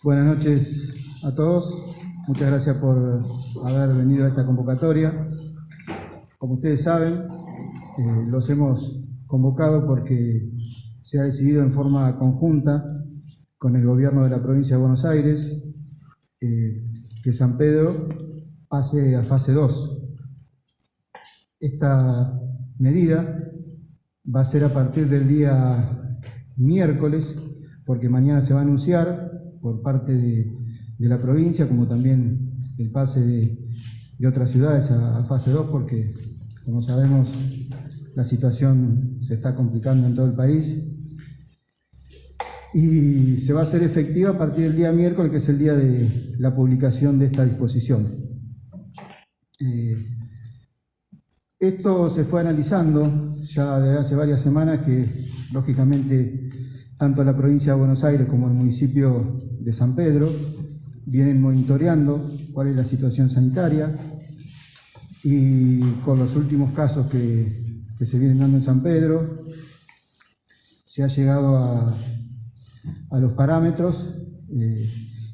Buenas noches a todos. Muchas gracias por haber venido a esta convocatoria. Como ustedes saben, los hemos convocado porque se ha decidido en forma conjunta con el gobierno de la provincia de Buenos Aires que San Pedro pase a fase 2. Esta medida va a ser a partir del día miércoles, porque mañana se va a anunciar por parte de la provincia, como también el pase de otras ciudades a fase 2, porque, como sabemos, la situación se está complicando en todo el país. Y se va a hacer efectiva a partir del día miércoles, que es el día de la publicación de esta disposición. Esto se fue analizando ya desde hace varias semanas, que lógicamente tanto la provincia de Buenos Aires como el municipio de San Pedro vienen monitoreando cuál es la situación sanitaria, y con los últimos casos que se vienen dando en San Pedro se ha llegado a los parámetros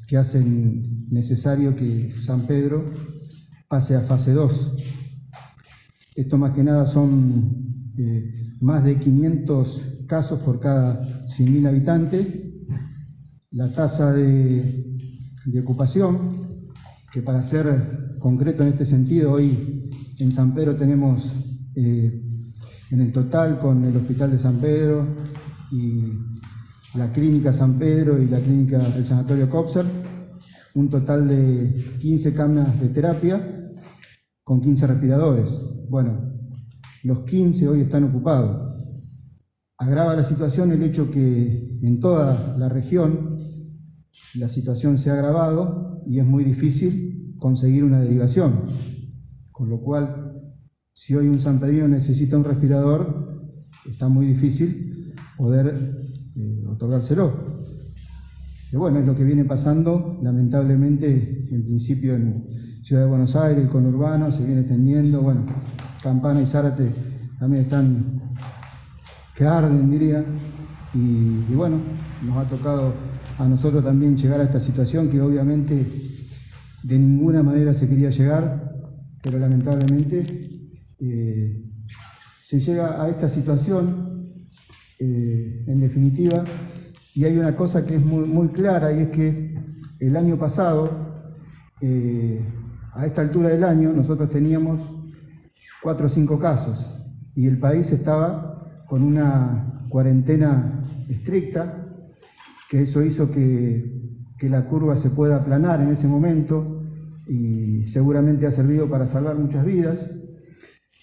que hacen necesario que San Pedro pase a fase 2. Esto más que nada son más de 500 casos por cada 100.000 habitantes. La tasa de ocupación, que para ser concreto en este sentido, hoy en San Pedro tenemos en el total, con el Hospital de San Pedro y la Clínica San Pedro y la Clínica del Sanatorio Copser, un total de 15 camas de terapia con 15 respiradores. Bueno, los 15 hoy están ocupados. Agrava la situación el hecho que en toda la región la situación se ha agravado y es muy difícil conseguir una derivación. Con lo cual, si hoy un sanpedrino necesita un respirador, está muy difícil poder otorgárselo. Pero bueno, es lo que viene pasando, lamentablemente, en principio en Ciudad de Buenos Aires, el conurbano, se viene extendiendo. Bueno, Campana y Zárate también están que arden, diría. Y bueno, nos ha tocado a nosotros también llegar a esta situación que obviamente de ninguna manera se quería llegar, pero lamentablemente se llega a esta situación en definitiva. Y hay una cosa que es muy clara, y es que el año pasado, a esta altura del año, nosotros teníamos 4 o 5 casos y el país estaba con una cuarentena estricta, que eso hizo que la curva se pueda aplanar en ese momento, y seguramente ha servido para salvar muchas vidas.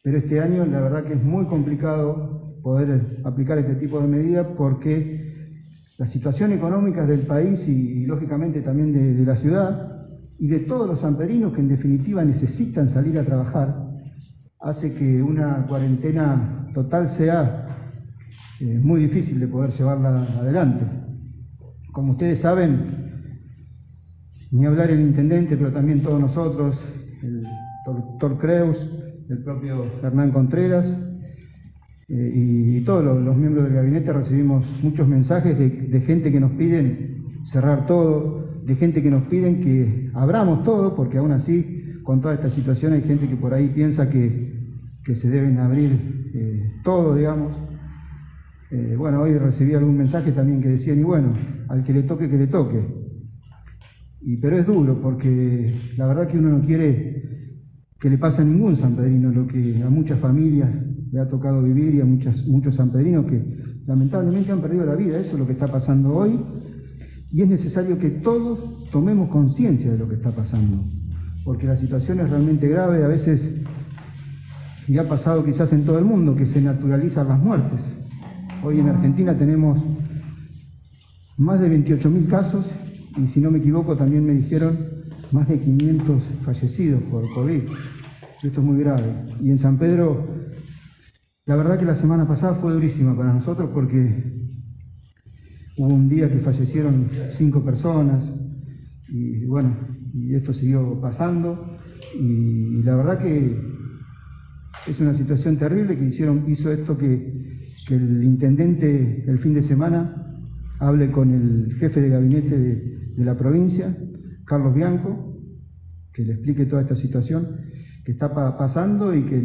Pero este año la verdad que es muy complicado poder aplicar este tipo de medidas, porque la situación económica del país y lógicamente también de la ciudad y de todos los sanpedrinos que en definitiva necesitan salir a trabajar, hace que una cuarentena total sea muy difícil de poder llevarla adelante. Como ustedes saben, ni hablar el intendente, pero también todos nosotros, el doctor Creus, el propio Hernán Contreras, y todos los miembros del gabinete recibimos muchos mensajes de gente que nos piden cerrar todo, de gente que nos piden que abramos todo, porque aún así, con toda esta situación, hay gente que por ahí piensa que se deben abrir todo, digamos. Bueno, hoy recibí algún mensaje también que decían, y bueno, al que le toque, que le toque. Pero es duro, porque la verdad que uno no quiere que le pase a ningún sanpedrino lo que a muchas familias le ha tocado vivir, y a muchos sanpedrinos que lamentablemente han perdido la vida. Eso es lo que está pasando hoy, y es necesario que todos tomemos conciencia de lo que está pasando, porque la situación es realmente grave. A veces, y ha pasado quizás en todo el mundo, que se naturalizan las muertes. Hoy en Argentina tenemos más de 28.000 casos, y si no me equivoco también me dijeron más de 500 fallecidos por COVID. Esto es muy grave. Y en San Pedro, la verdad que la semana pasada fue durísima para nosotros, porque hubo un día que fallecieron 5 personas, y bueno, y esto siguió pasando, y la verdad que es una situación terrible que hizo esto que el intendente el fin de semana hable con el jefe de gabinete de la provincia, Carlos Bianco, que le explique toda esta situación que está pasando y que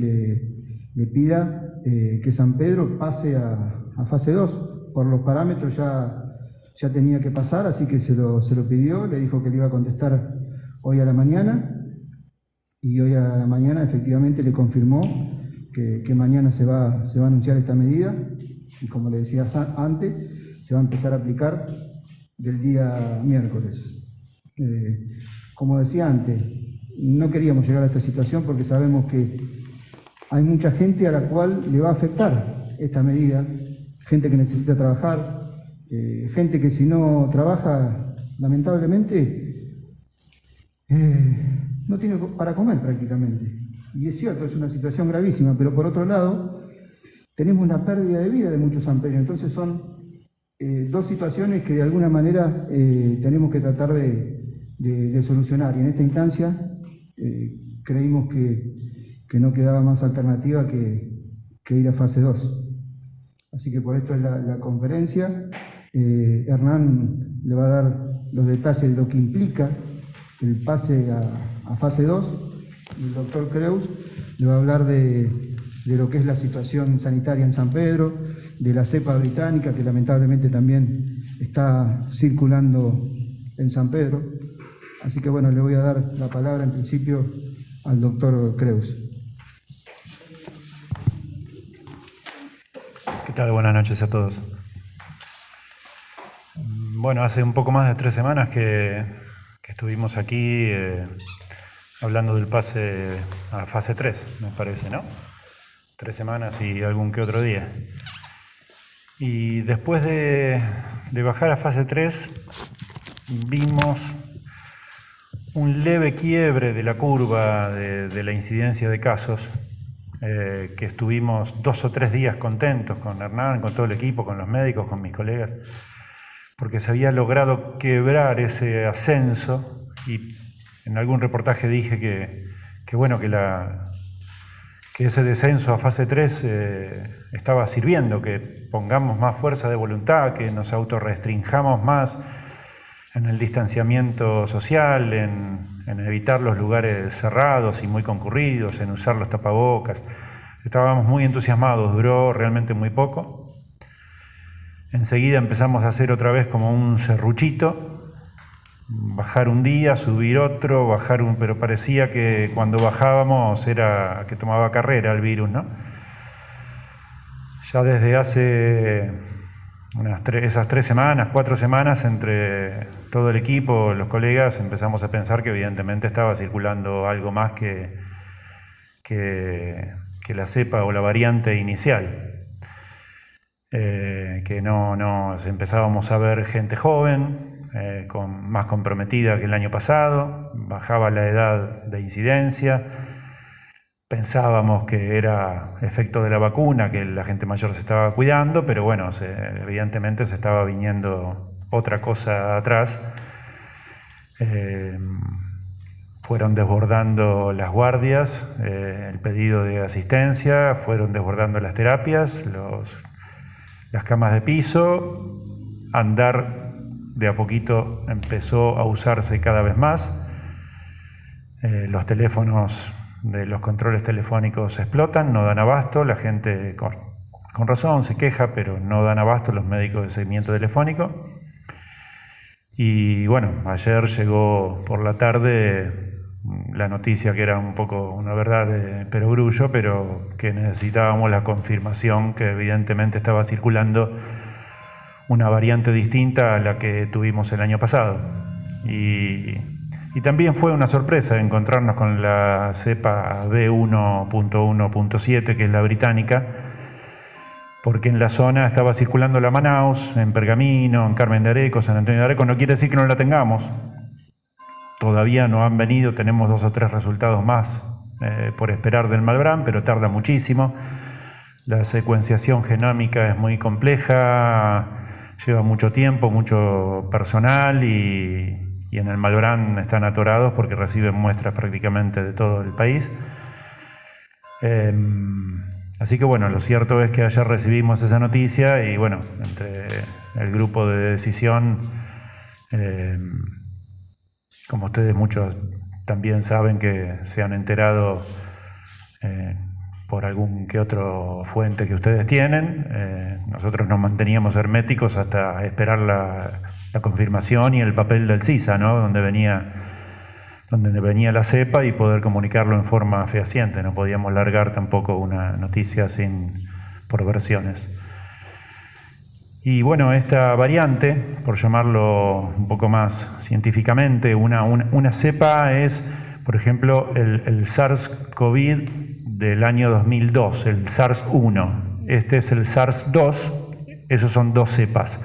le pida que San Pedro pase a fase 2. Por los parámetros ya tenía que pasar, así que se lo pidió, le dijo que le iba a contestar hoy a la mañana, y hoy a la mañana efectivamente le confirmó que mañana se va a anunciar esta medida, y como le decía antes, se va a empezar a aplicar del día miércoles. Como decía antes, no queríamos llegar a esta situación porque sabemos que hay mucha gente a la cual le va a afectar esta medida, gente que necesita trabajar, gente que si no trabaja, lamentablemente, no tiene para comer prácticamente. Y es cierto, es una situación gravísima, pero por otro lado, tenemos una pérdida de vida de muchos sanpeños. Entonces son dos situaciones que de alguna manera tenemos que tratar de solucionar. Y en esta instancia creímos que no quedaba más alternativa que ir a fase 2. Así que por esto es la conferencia. Hernán le va a dar los detalles de lo que implica el pase a fase 2, y el doctor Creus le va a hablar de lo que es la situación sanitaria en San Pedro, de la cepa británica que lamentablemente también está circulando en San Pedro. Así que bueno, le voy a dar la palabra en principio al doctor Creus. ¿Qué tal? Buenas noches a todos. Bueno, hace un poco más de 3 semanas que estuvimos aquí hablando del pase a fase 3, me parece, ¿no? 3 semanas y algún que otro día. Y después de bajar a fase 3, vimos un leve quiebre de la curva de la incidencia de casos, que estuvimos 2 o 3 días contentos con Hernán, con todo el equipo, con los médicos, con mis colegas, porque se había logrado quebrar ese ascenso, y en algún reportaje dije que ese descenso a fase 3 estaba sirviendo, que pongamos más fuerza de voluntad, que nos autorrestringamos más en el distanciamiento social, en evitar los lugares cerrados y muy concurridos, en usar los tapabocas. Estábamos muy entusiasmados, duró realmente muy poco. Enseguida empezamos a hacer otra vez como un serruchito, bajar un día, subir otro, pero parecía que cuando bajábamos era que tomaba carrera el virus, ¿no? Ya desde hace esas 3 semanas, 4 semanas, entre todo el equipo, los colegas, empezamos a pensar que evidentemente estaba circulando algo más que la cepa o la variante inicial. Que no empezábamos a ver gente joven, más comprometida que el año pasado, bajaba la edad de incidencia. Pensábamos que era efecto de la vacuna, que la gente mayor se estaba cuidando, pero bueno, evidentemente se estaba viniendo otra cosa atrás. Fueron desbordando las guardias, el pedido de asistencia, fueron desbordando las terapias, las camas de piso. Andar de a poquito empezó a usarse cada vez más. Los teléfonos de los controles telefónicos explotan, no dan abasto, la gente con razón se queja, pero no dan abasto los médicos de seguimiento telefónico. Y bueno, ayer llegó por la tarde la noticia que era un poco una verdad de perogrullo, pero que necesitábamos la confirmación que evidentemente estaba circulando una variante distinta a la que tuvimos el año pasado. Y también fue una sorpresa encontrarnos con la cepa B1.1.7, que es la británica, porque en la zona estaba circulando la Manaus, en Pergamino, en Carmen de Areco, San Antonio de Areco. No quiere decir que no la tengamos. Todavía no han venido, tenemos 2 o 3 resultados más por esperar del Malbrán, pero tarda muchísimo. La secuenciación genómica es muy compleja, lleva mucho tiempo, mucho personal, y en el Malbrán están atorados porque reciben muestras prácticamente de todo el país. Así que bueno, lo cierto es que ayer recibimos esa noticia y bueno, entre el grupo de decisión, como ustedes muchos también saben que se han enterado por algún que otro fuente que ustedes tienen, nosotros nos manteníamos herméticos hasta esperar la confirmación y el papel del CISA, ¿no? donde venía la cepa y poder comunicarlo en forma fehaciente. No podíamos largar tampoco una noticia por versiones. Y bueno, esta variante, por llamarlo un poco más científicamente, una cepa es, por ejemplo, el SARS-CoV del año 2002, el SARS-1. Este es el SARS-2, esos son dos cepas.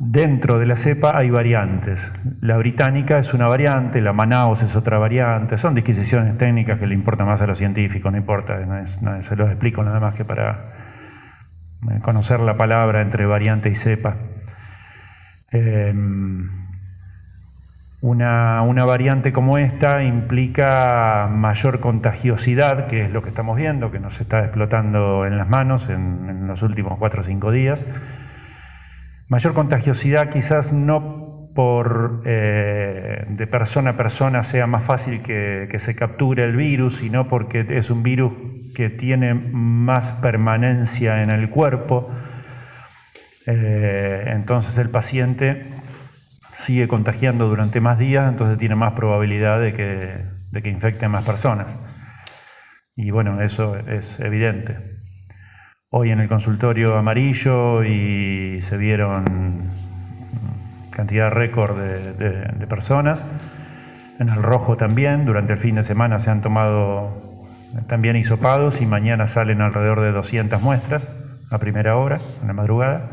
Dentro de la cepa hay variantes. La británica es una variante, la Manaus es otra variante. Son disquisiciones técnicas que le importan más a los científicos, no importa, se los explico nada más que para conocer la palabra entre variante y cepa. Una variante como esta implica mayor contagiosidad, que es lo que estamos viendo, que nos está explotando en las manos en los últimos 4 o 5 días. Mayor contagiosidad quizás no por de persona a persona sea más fácil que se capture el virus, sino porque es un virus que tiene más permanencia en el cuerpo. Entonces el paciente sigue contagiando durante más días, entonces tiene más probabilidad de que infecte a más personas. Y bueno, eso es evidente. Hoy en el consultorio amarillo y se vieron cantidad récord de personas. En el rojo también, durante el fin de semana se han tomado también hisopados y mañana salen alrededor de 200 muestras a primera hora, en la madrugada.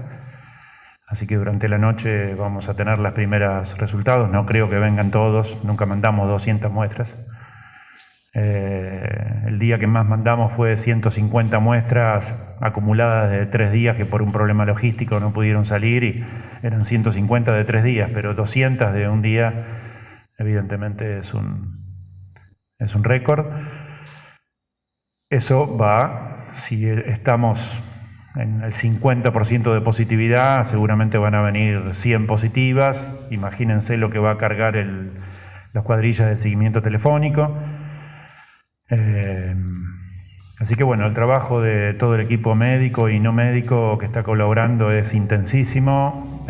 Así que durante la noche vamos a tener los primeros resultados. No creo que vengan todos, nunca mandamos 200 muestras. El día que más mandamos fue 150 muestras acumuladas de 3 días que por un problema logístico no pudieron salir y eran 150 de 3 días, pero 200 de un día evidentemente es un récord. Eso va, si estamos en el 50% de positividad, seguramente van a venir 100 positivas. Imagínense lo que va a cargar las cuadrillas de seguimiento telefónico. Así que bueno, el trabajo de todo el equipo médico y no médico que está colaborando es intensísimo.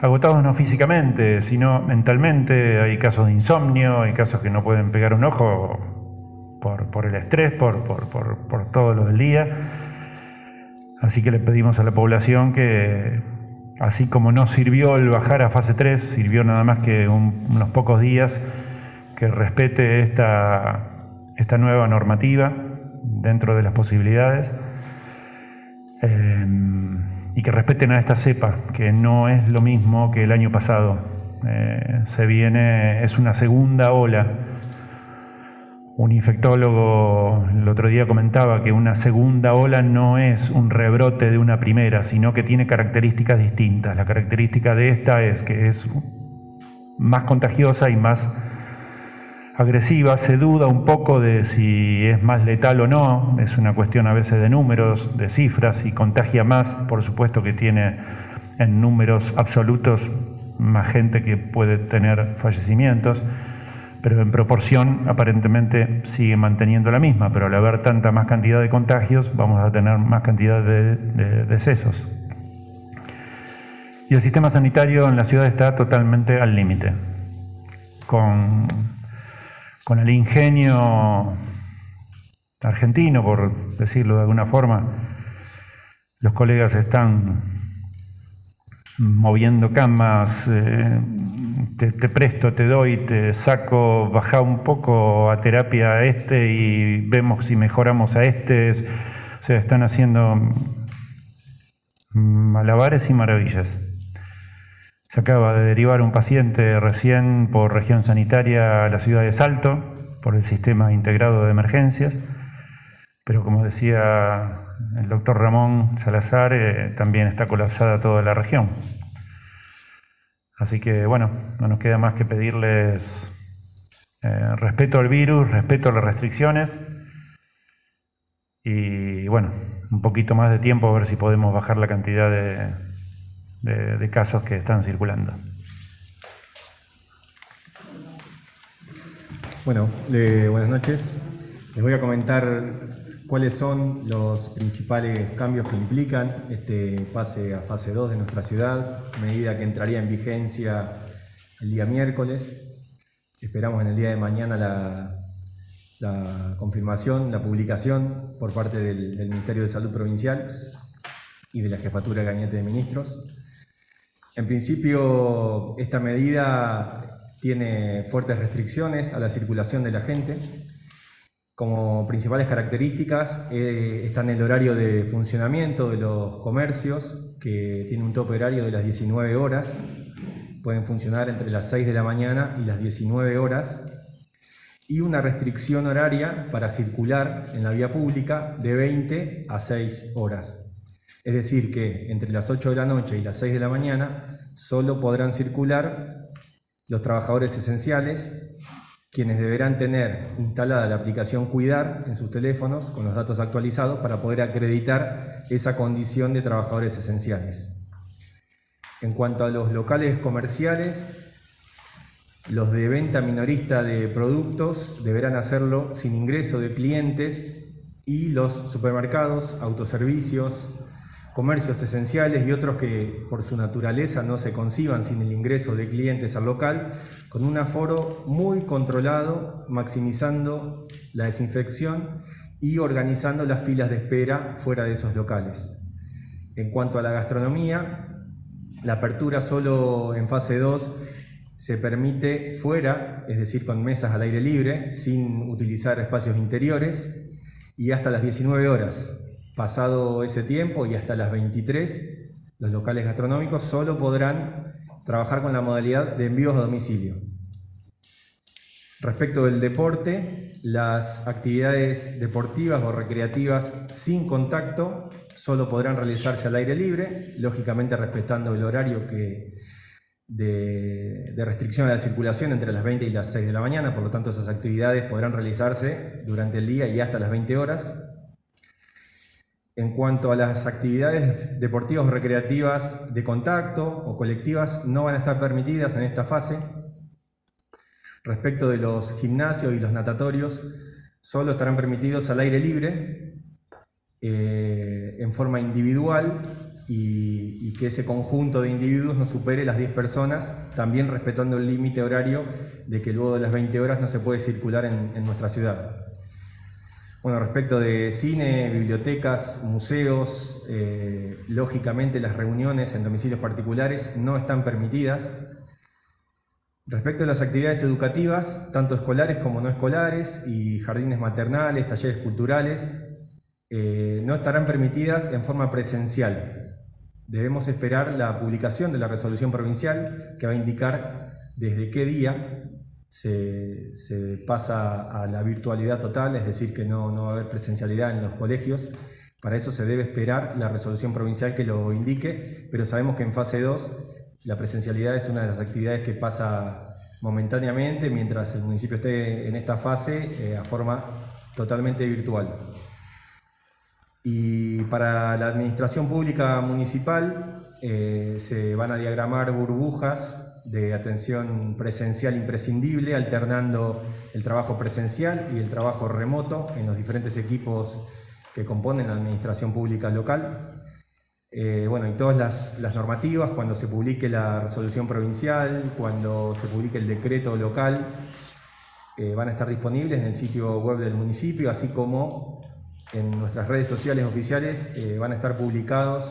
Agotados no físicamente, sino mentalmente. Hay casos de insomnio, hay casos que no pueden pegar un ojo por el estrés, por todo lo del día. Así que le pedimos a la población que, así como no sirvió el bajar a fase 3, sirvió nada más que unos pocos días, que respete esta nueva normativa dentro de las posibilidades y que respeten a esta cepa, que no es lo mismo que el año pasado. Es una segunda ola. Un infectólogo el otro día comentaba que una segunda ola no es un rebrote de una primera, sino que tiene características distintas. La característica de esta es que es más contagiosa y más agresiva. Se duda un poco de si es más letal o no, es una cuestión a veces de números, de cifras, y contagia más, por supuesto que tiene en números absolutos más gente que puede tener fallecimientos, pero en proporción aparentemente sigue manteniendo la misma, pero al haber tanta más cantidad de contagios vamos a tener más cantidad de decesos. Y el sistema sanitario en la ciudad está totalmente al límite. Con el ingenio argentino, por decirlo de alguna forma, los colegas están moviendo camas, te presto, te doy, te saco, bajá un poco a terapia a este y vemos si mejoramos a este. O sea, están haciendo malabares y maravillas. Se acaba de derivar un paciente recién por región sanitaria a la ciudad de Salto, por el sistema integrado de emergencias, pero como decía el doctor Ramón Salazar, también está colapsada toda la región. Así que bueno, no nos queda más que pedirles respeto al virus, respeto a las restricciones, y bueno, un poquito más de tiempo a ver si podemos bajar la cantidad de casos que están circulando. Bueno, buenas noches. Les voy a comentar cuáles son los principales cambios que implican este pase a fase 2 de nuestra ciudad, medida que entraría en vigencia el día miércoles. Esperamos en el día de mañana la confirmación, la publicación por parte del Ministerio de Salud Provincial y de la Jefatura de Gabinete de Ministros. En principio, esta medida tiene fuertes restricciones a la circulación de la gente. Como principales características están el horario de funcionamiento de los comercios, que tiene un tope horario de las 19 horas. Pueden funcionar entre las 6 de la mañana y las 19 horas. Y una restricción horaria para circular en la vía pública de 20 a 6 horas. Es decir, que entre las 8 de la noche y las 6 de la mañana solo podrán circular los trabajadores esenciales, quienes deberán tener instalada la aplicación Cuidar en sus teléfonos con los datos actualizados para poder acreditar esa condición de trabajadores esenciales. En cuanto a los locales comerciales, los de venta minorista de productos deberán hacerlo sin ingreso de clientes y los supermercados, autoservicios, comercios esenciales y otros que por su naturaleza no se conciban sin el ingreso de clientes al local, con un aforo muy controlado, maximizando la desinfección y organizando las filas de espera fuera de esos locales. En cuanto a la gastronomía, la apertura solo en fase 2 se permite fuera, es decir, con mesas al aire libre, sin utilizar espacios interiores, y hasta las 19 horas. Pasado ese tiempo y hasta las 23, los locales gastronómicos solo podrán trabajar con la modalidad de envíos a domicilio. Respecto del deporte, las actividades deportivas o recreativas sin contacto solo podrán realizarse al aire libre, lógicamente respetando el horario de restricción a la circulación entre las 20 y las 6 de la mañana, por lo tanto esas actividades podrán realizarse durante el día y hasta las 20 horas. En cuanto a las actividades deportivas o recreativas de contacto o colectivas, no van a estar permitidas en esta fase. Respecto de los gimnasios y los natatorios, solo estarán permitidos al aire libre, en forma individual, y que ese conjunto de individuos no supere las 10 personas, también respetando el límite horario de que luego de las 20 horas no se puede circular en nuestra ciudad. Bueno, respecto de cine, bibliotecas, museos, lógicamente las reuniones en domicilios particulares no están permitidas. Respecto a las actividades educativas, tanto escolares como no escolares, y jardines maternales, talleres culturales, no estarán permitidas en forma presencial. Debemos esperar la publicación de la resolución provincial que va a indicar desde qué día se pasa a la virtualidad total, es decir, que no va a haber presencialidad en los colegios. Para eso se debe esperar la resolución provincial que lo indique, pero sabemos que en fase 2 la presencialidad es una de las actividades que pasa momentáneamente mientras el municipio esté en esta fase a forma totalmente virtual. Y para la administración pública municipal se van a diagramar burbujas de atención presencial imprescindible, alternando el trabajo presencial y el trabajo remoto en los diferentes equipos que componen la administración pública local. Bueno, y todas las normativas, cuando se publique la resolución provincial, cuando se publique el decreto local, van a estar disponibles en el sitio web del municipio, así como en nuestras redes sociales oficiales van a estar publicados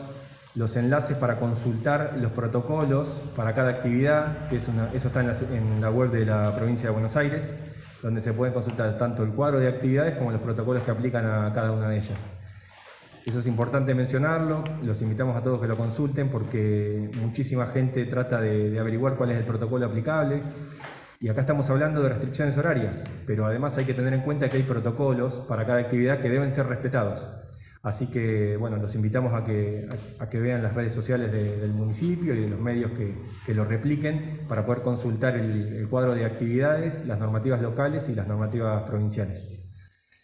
los enlaces para consultar los protocolos para cada actividad, que eso está en la web de la provincia de Buenos Aires, donde se pueden consultar tanto el cuadro de actividades como los protocolos que aplican a cada una de ellas. Eso es importante mencionarlo, los invitamos a todos que lo consulten porque muchísima gente trata de averiguar cuál es el protocolo aplicable. Y acá estamos hablando de restricciones horarias, pero además hay que tener en cuenta que hay protocolos para cada actividad que deben ser respetados. Así que, bueno, los invitamos a que vean las redes sociales del municipio y de los medios que lo repliquen para poder consultar el cuadro de actividades, las normativas locales y las normativas provinciales.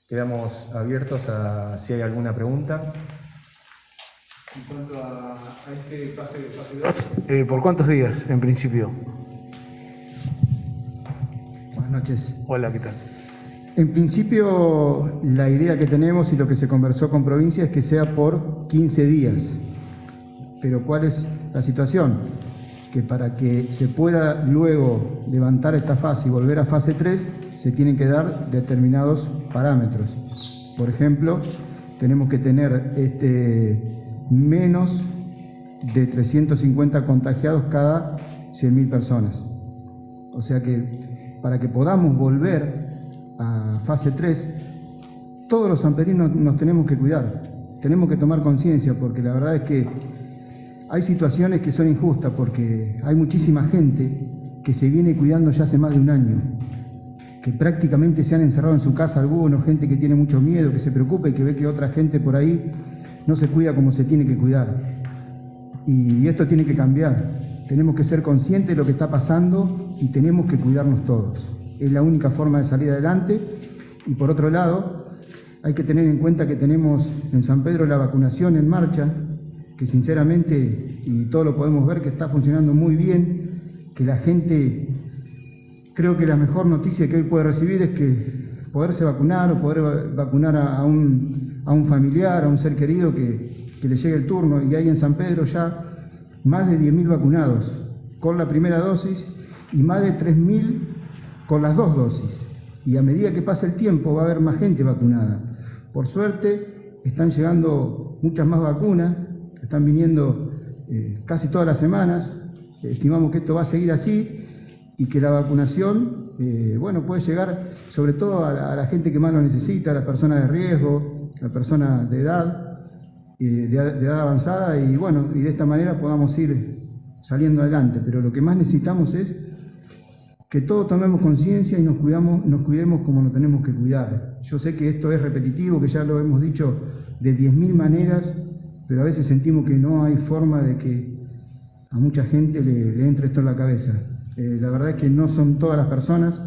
Quedamos abiertos a si hay alguna pregunta. En cuanto a este fase 2, ¿por cuántos días en principio? Buenas noches. Hola, ¿qué tal? En principio, la idea que tenemos y lo que se conversó con provincia es que sea por 15 días. Pero ¿cuál es la situación? Que para que se pueda luego levantar esta fase y volver a fase 3, se tienen que dar determinados parámetros. Por ejemplo, tenemos que tener menos de 350 contagiados cada 100.000 personas. O sea que para que podamos volver a fase 3, todos los sanpedrinos nos tenemos que cuidar, tenemos que tomar conciencia, porque la verdad es que hay situaciones que son injustas, porque hay muchísima gente que se viene cuidando ya hace más de un año, que prácticamente se han encerrado en su casa algunos, gente que tiene mucho miedo, que se preocupa y que ve que otra gente por ahí no se cuida como se tiene que cuidar. Y esto tiene que cambiar. Tenemos que ser conscientes de lo que está pasando y tenemos que cuidarnos todos. Es la única forma de salir adelante. Y por otro lado, hay que tener en cuenta que tenemos en San Pedro la vacunación en marcha, que sinceramente, y todos lo podemos ver, que está funcionando muy bien, que la gente, creo que la mejor noticia que hoy puede recibir es que poderse vacunar o poder vacunar a un familiar, a un ser querido que le llegue el turno. Y hay en San Pedro ya más de 10.000 vacunados con la primera dosis y más de 3.000 con las 2 dosis. Y a medida que pase el tiempo va a haber más gente vacunada. Por suerte están llegando muchas más vacunas, están viniendo casi todas las semanas. Estimamos que esto va a seguir así y que la vacunación puede llegar sobre todo a la gente que más lo necesita, a las personas de riesgo, a las personas de edad avanzada, y de esta manera podamos ir saliendo adelante. Pero lo que más necesitamos es que todos tomemos conciencia y nos cuidemos como nos tenemos que cuidar. Yo sé que esto es repetitivo, que ya lo hemos dicho de 10.000 maneras, pero a veces sentimos que no hay forma de que a mucha gente le entre esto en la cabeza. La verdad es que no son todas las personas,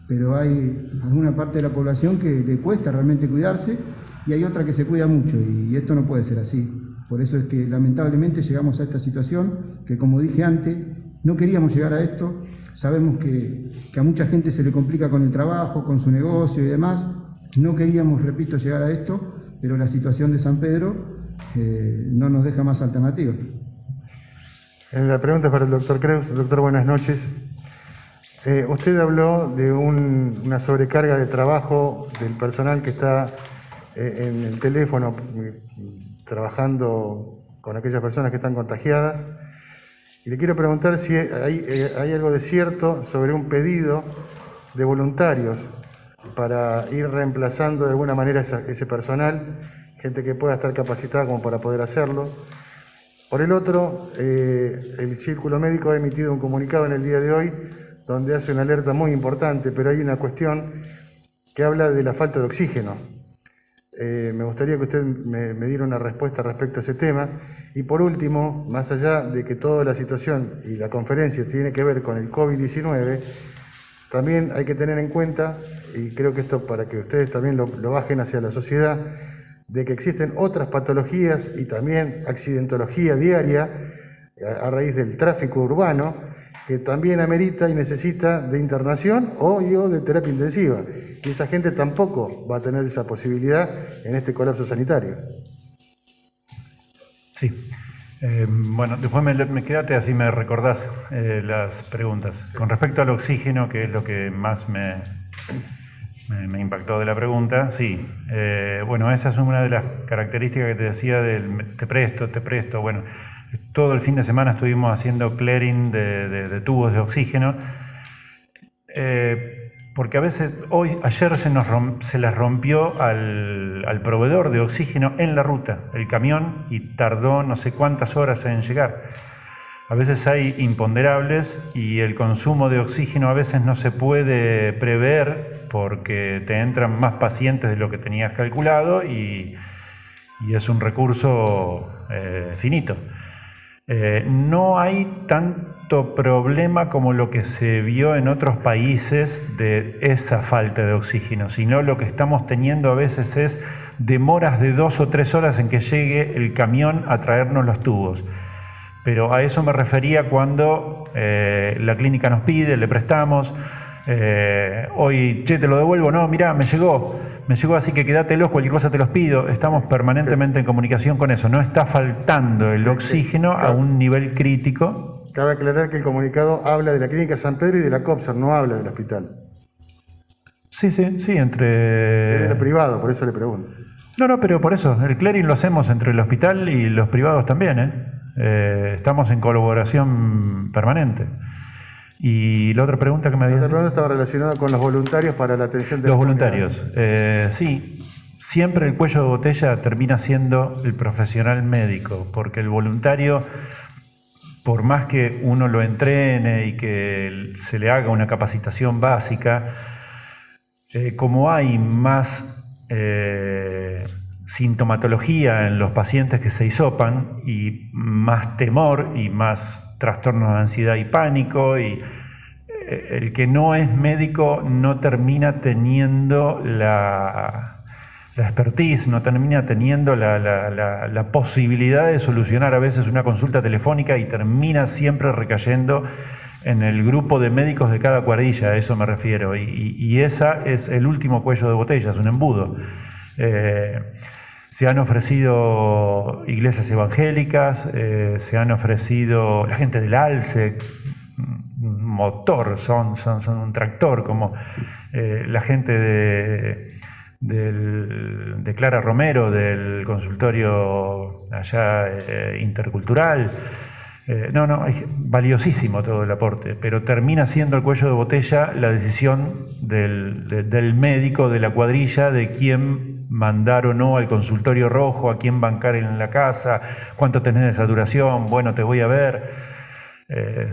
pero hay alguna parte de la población que le cuesta realmente cuidarse y hay otra que se cuida mucho, y esto no puede ser así. Por eso es que lamentablemente llegamos a esta situación que, como dije antes, no queríamos llegar a esto. Sabemos que a mucha gente se le complica con el trabajo, con su negocio y demás. No queríamos, repito, llegar a esto, pero la situación de San Pedro no nos deja más alternativa. La pregunta es para el doctor Creus. Doctor, buenas noches. Usted habló de una sobrecarga de trabajo del personal que está en el teléfono trabajando con aquellas personas que están contagiadas. Y le quiero preguntar si hay algo de cierto sobre un pedido de voluntarios para ir reemplazando de alguna manera ese personal, gente que pueda estar capacitada como para poder hacerlo. Por el otro, el Círculo Médico ha emitido un comunicado en el día de hoy donde hace una alerta muy importante, pero hay una cuestión que habla de la falta de oxígeno. Me gustaría que usted me diera una respuesta respecto a ese tema. Y por último, más allá de que toda la situación y la conferencia tiene que ver con el COVID-19, también hay que tener en cuenta, y creo que esto para que ustedes también lo bajen hacia la sociedad, de que existen otras patologías y también accidentología diaria a raíz del tráfico urbano, que también amerita y necesita de internación o de terapia intensiva. Y esa gente tampoco va a tener esa posibilidad en este colapso sanitario. Sí. Después me quédate, así me recordás las preguntas. Con respecto al oxígeno, que es lo que más me impactó de la pregunta, sí. Esa es una de las características que te decía del te presto. Bueno, todo el fin de semana estuvimos haciendo clearing de tubos de oxígeno, porque a veces, ayer se les rompió al proveedor de oxígeno en la ruta, el camión, y tardó no sé cuántas horas en llegar. A veces hay imponderables y el consumo de oxígeno a veces no se puede prever porque te entran más pacientes de lo que tenías calculado y es un recurso finito. No hay tanto problema como lo que se vio en otros países de esa falta de oxígeno, sino lo que estamos teniendo a veces es demoras de 2 o 3 horas en que llegue el camión a traernos los tubos. Pero a eso me refería cuando la clínica nos pide, le prestamos, hoy, che, te lo devuelvo, no, mirá, me llegó así que quédatelos, cualquier cosa te los pido. Estamos permanentemente en comunicación con eso, no está faltando el oxígeno a un nivel crítico. Cabe aclarar que el comunicado habla de la Clínica San Pedro y de la COPSER, no habla del hospital. Sí, entre... Es de lo privado, por eso le pregunto. No, pero por eso, el clearing lo hacemos entre el hospital y los privados también, estamos en colaboración permanente. Y la otra pregunta que me había... La otra pregunta estaba relacionada con los voluntarios para la atención de los voluntarios. Sí, siempre el cuello de botella termina siendo el profesional médico, porque el voluntario, por más que uno lo entrene y que se le haga una capacitación básica, como hay más sintomatología en los pacientes que se hisopan y más temor y más trastornos de ansiedad y pánico, y el que no es médico no termina teniendo la expertise, no termina teniendo la posibilidad de solucionar a veces una consulta telefónica y termina siempre recayendo en el grupo de médicos de cada cuadrilla, a eso me refiero, y esa es el último cuello de botella, es un embudo. Se han ofrecido iglesias evangélicas, se han ofrecido la gente del ALSEC, un motor, son un tractor, como la gente de Clara Romero, del consultorio allá intercultural. Es valiosísimo todo el aporte, pero termina siendo el cuello de botella la decisión del médico de la cuadrilla de quién mandar o no al consultorio rojo, a quién bancar en la casa, cuánto tenés de saturación, bueno, te voy a ver.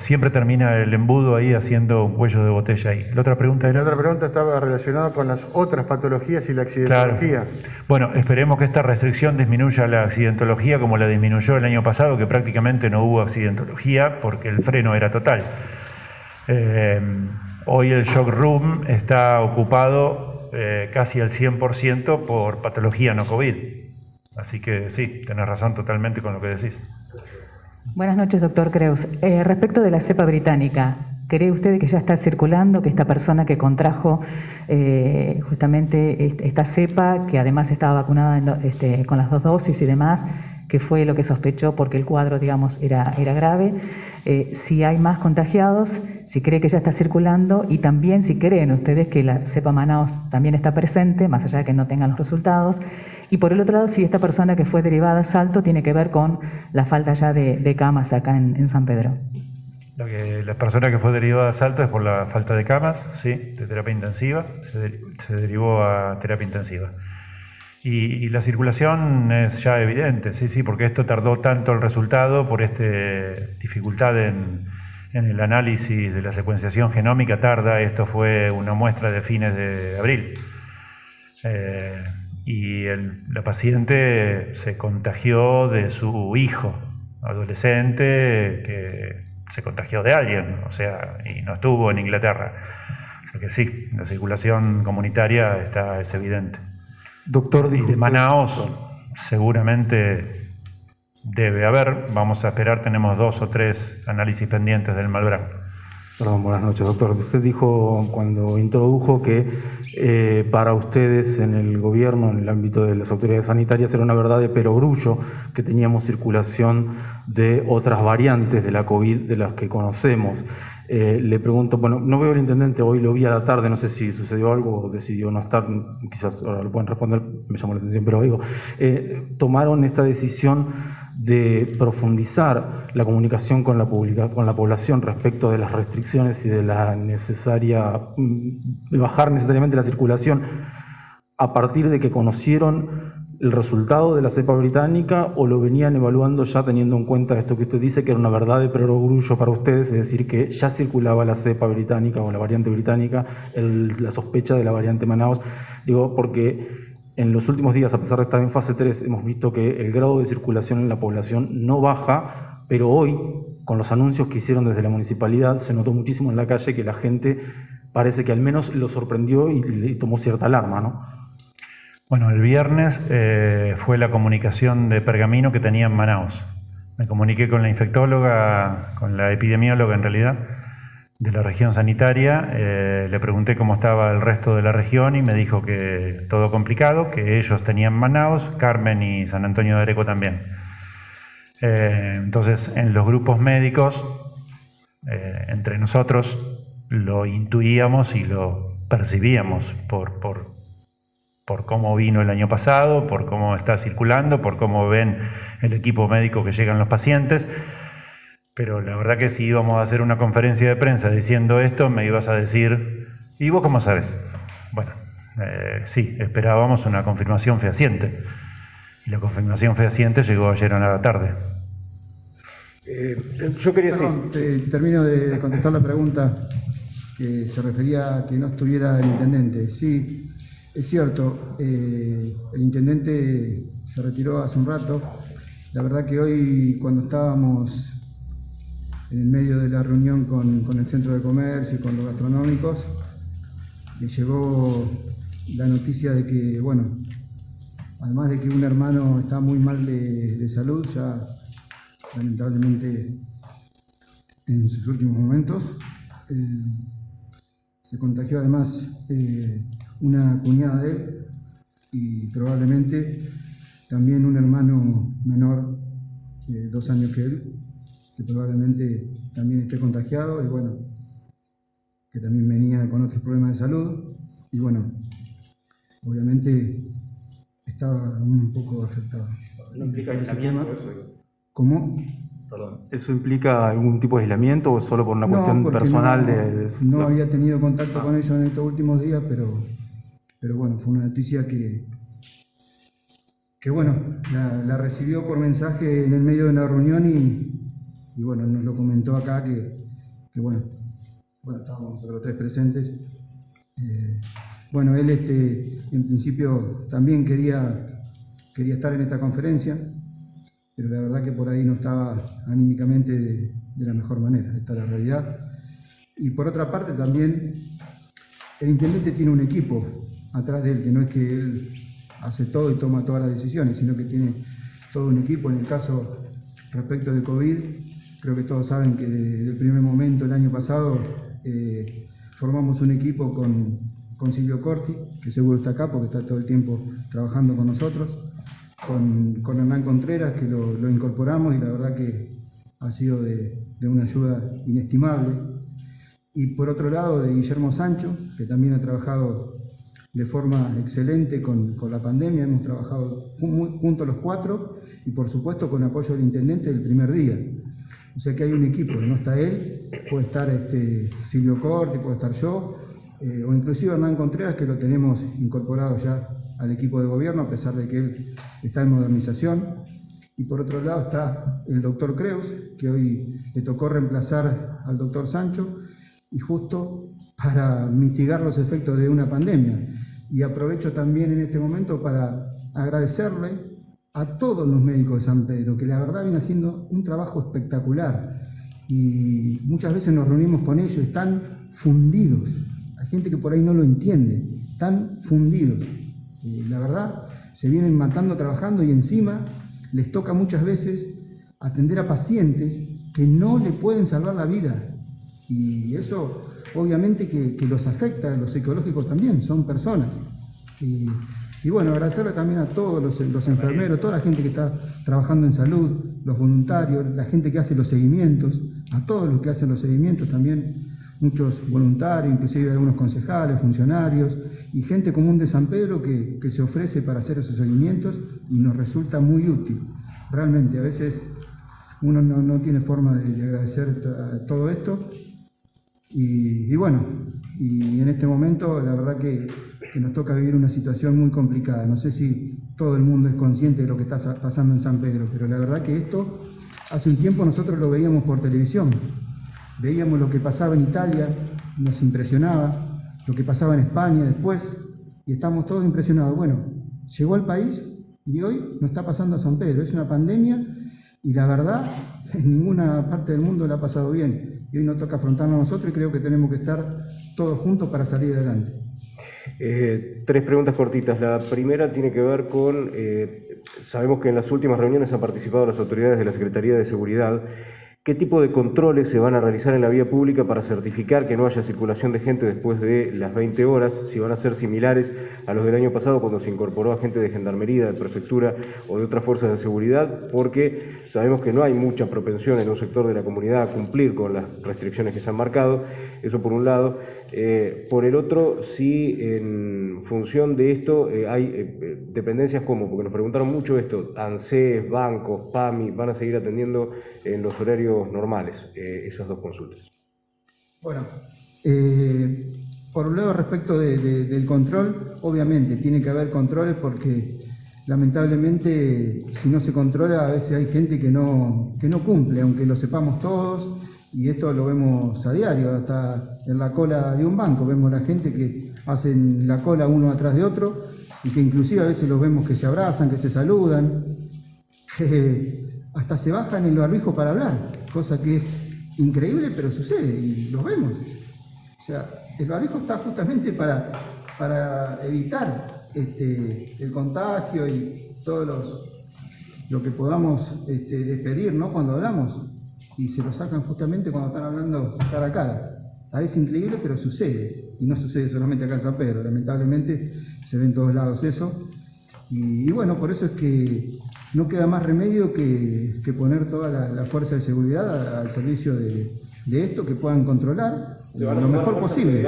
Siempre termina el embudo ahí haciendo un cuello de botella ahí. La otra pregunta era... La otra pregunta estaba relacionada con las otras patologías y la accidentología. Claro. Bueno, esperemos que esta restricción disminuya la accidentología como la disminuyó el año pasado, que prácticamente no hubo accidentología porque el freno era total. Hoy el shock room está ocupado casi al 100% por patología no COVID. Así que sí, tenés razón totalmente con lo que decís. Buenas noches, doctor Creus. Respecto de la cepa británica, ¿cree usted que ya está circulando, que esta persona que contrajo justamente esta cepa, que además estaba vacunada con las 2 dosis y demás, que fue lo que sospechó porque el cuadro, digamos, era grave, si hay más contagiados, si cree que ya está circulando y también si creen ustedes que la cepa Manaos también está presente, más allá de que no tengan los resultados, y por el otro lado, si esta persona que fue derivada a Salto tiene que ver con la falta ya de camas acá en San Pedro. La persona que fue derivada a Salto es por la falta de camas, sí, de terapia intensiva, se derivó a terapia intensiva. Y la circulación es ya evidente, sí, porque esto tardó tanto el resultado por esta dificultad en el análisis de la secuenciación genómica, esto fue una muestra de fines de abril. Y la paciente se contagió de su hijo adolescente, que se contagió de alguien, y no estuvo en Inglaterra. O sea que sí, la circulación comunitaria es evidente. Doctor, y de Manaos seguramente debe haber, vamos a esperar, tenemos 2 o 3 análisis pendientes del Malbrán. Perdón, buenas noches, doctor. Usted dijo cuando introdujo que para ustedes en el gobierno, en el ámbito de las autoridades sanitarias, era una verdad de perogrullo que teníamos circulación de otras variantes de la COVID de las que conocemos. Le pregunto, bueno, no veo al intendente, hoy lo vi a la tarde, no sé si sucedió algo o decidió no estar, quizás ahora lo pueden responder, me llamó la atención, pero digo, tomaron esta decisión de profundizar la comunicación con la población respecto de las restricciones y de la de bajar necesariamente la circulación a partir de que conocieron el resultado de la cepa británica, o lo venían evaluando ya teniendo en cuenta esto que usted dice, que era una verdad de perogrullo para ustedes, es decir, que ya circulaba la cepa británica o la variante británica, la sospecha de la variante Manaos? Digo, porque en los últimos días, a pesar de estar en fase 3, hemos visto que el grado de circulación en la población no baja, pero hoy con los anuncios que hicieron desde la municipalidad, se notó muchísimo en la calle que la gente parece que al menos lo sorprendió y tomó cierta alarma, ¿no? Bueno, el viernes fue la comunicación de Pergamino que tenía en Manaos. Me comuniqué con la infectóloga, con la epidemióloga en realidad, de la región sanitaria. Le pregunté cómo estaba el resto de la región y me dijo que todo complicado, que ellos tenían Manaos, Carmen y San Antonio de Areco también. Entonces, en los grupos médicos, entre nosotros, lo intuíamos y lo percibíamos por cómo vino el año pasado, por cómo está circulando, por cómo ven el equipo médico que llegan los pacientes. Pero la verdad que si íbamos a hacer una conferencia de prensa diciendo esto, me ibas a decir, ¿y vos cómo sabes? Bueno, sí, esperábamos una confirmación fehaciente. Y la confirmación fehaciente llegó ayer a la tarde. Yo quería decir... Perdón, termino de contestar la pregunta que se refería a que no estuviera el intendente. Sí, es cierto, el intendente se retiró hace un rato. La verdad que hoy, cuando estábamos en el medio de la reunión con el centro de comercio y con los gastronómicos, le llegó la noticia de que, bueno, además de que un hermano está muy mal de salud, ya lamentablemente en sus últimos momentos, se contagió además una cuñada de él y probablemente también un hermano menor, 2 años que él, que probablemente también esté contagiado y bueno, que también venía con otros problemas de salud y bueno, obviamente estaba un poco afectado. ¿No implica aislamiento eso? ¿Cómo? Perdón. ¿Eso implica algún tipo de aislamiento o es solo por una cuestión personal? No había tenido contacto con ellos en estos últimos días, pero bueno, fue una noticia que bueno, la recibió por mensaje en el medio de una reunión y bueno, nos lo comentó acá que bueno, estábamos nosotros 3 presentes. Bueno, él en principio también quería estar en esta conferencia, pero la verdad que por ahí no estaba anímicamente de la mejor manera, esta es la realidad. Y por otra parte también, el intendente tiene un equipo atrás de él, que no es que él hace todo y toma todas las decisiones, sino que tiene todo un equipo. En el caso respecto del COVID, creo que todos saben que desde el primer momento, el año pasado, formamos un equipo con Silvio Corti, que seguro está acá porque está todo el tiempo trabajando con nosotros, con Hernán Contreras, que lo incorporamos y la verdad que ha sido de una ayuda inestimable. Y por otro lado, de Guillermo Sancho, que también ha trabajado de forma excelente con la pandemia. Hemos trabajado juntos los 4 y por supuesto con apoyo del intendente del primer día. O sea que hay un equipo, no está él, puede estar Silvio Corti, puede estar yo, o inclusive Hernán Contreras, que lo tenemos incorporado ya al equipo de gobierno, a pesar de que él está en modernización. Y por otro lado está el doctor Creus, que hoy le tocó reemplazar al doctor Sancho, y justo para mitigar los efectos de una pandemia. Y aprovecho también en este momento para agradecerle a todos los médicos de San Pedro, que la verdad vienen haciendo un trabajo espectacular. Y muchas veces nos reunimos con ellos, están fundidos. Hay gente que por ahí no lo entiende, están fundidos. La verdad, se vienen matando trabajando y encima les toca muchas veces atender a pacientes que no le pueden salvar la vida. Y eso obviamente que los afecta, los psicológicos también, son personas. Y bueno, agradecerle también a todos los enfermeros, toda la gente que está trabajando en salud, los voluntarios, la gente que hace los seguimientos, a todos los que hacen los seguimientos también, muchos voluntarios, inclusive algunos concejales, funcionarios y gente común de San Pedro que se ofrece para hacer esos seguimientos y nos resulta muy útil. Realmente, a veces uno no tiene forma de agradecer todo esto. Y bueno, y en este momento la verdad que nos toca vivir una situación muy complicada. No sé si todo el mundo es consciente de lo que está pasando en San Pedro, pero la verdad que esto, hace un tiempo nosotros lo veíamos por televisión. Veíamos lo que pasaba en Italia, nos impresionaba, lo que pasaba en España después, y estamos todos impresionados. Bueno, llegó al país y hoy nos está pasando a San Pedro. Es una pandemia y la verdad en ninguna parte del mundo la ha pasado bien. Y hoy nos toca afrontarnos nosotros y creo que tenemos que estar todos juntos para salir adelante. Tres preguntas cortitas. La primera tiene que ver con, sabemos que en las últimas reuniones han participado las autoridades de la Secretaría de Seguridad. ¿Qué tipo de controles se van a realizar en la vía pública para certificar que no haya circulación de gente después de las 20 horas? Si van a ser similares a los del año pasado cuando se incorporó a gente de Gendarmería, de Prefectura o de otras fuerzas de seguridad, porque sabemos que no hay mucha propensión en un sector de la comunidad a cumplir con las restricciones que se han marcado. Eso por un lado. Por el otro, si en función de esto hay dependencias como, porque nos preguntaron mucho esto, ANSES, bancos, PAMI, van a seguir atendiendo en los horarios normales esas dos consultas. Bueno, por un lado respecto del control, obviamente tiene que haber controles porque lamentablemente si no se controla a veces hay gente que no cumple, aunque lo sepamos todos. Y esto lo vemos a diario, hasta en la cola de un banco. Vemos la gente que hacen la cola uno atrás de otro y que inclusive a veces los vemos que se abrazan, que se saludan, que hasta se bajan el barbijo para hablar, cosa que es increíble, pero sucede y lo vemos. O sea, el barbijo está justamente para evitar el contagio y todo lo que podamos despedir, ¿no? Cuando hablamos. Y se lo sacan justamente cuando están hablando cara a cara. Parece increíble, pero sucede. Y no sucede solamente acá en San Pedro. Lamentablemente se ve en todos lados eso. Y bueno, por eso es que no queda más remedio que poner toda la fuerza de seguridad al servicio de esto, que puedan controlar lo mejor posible.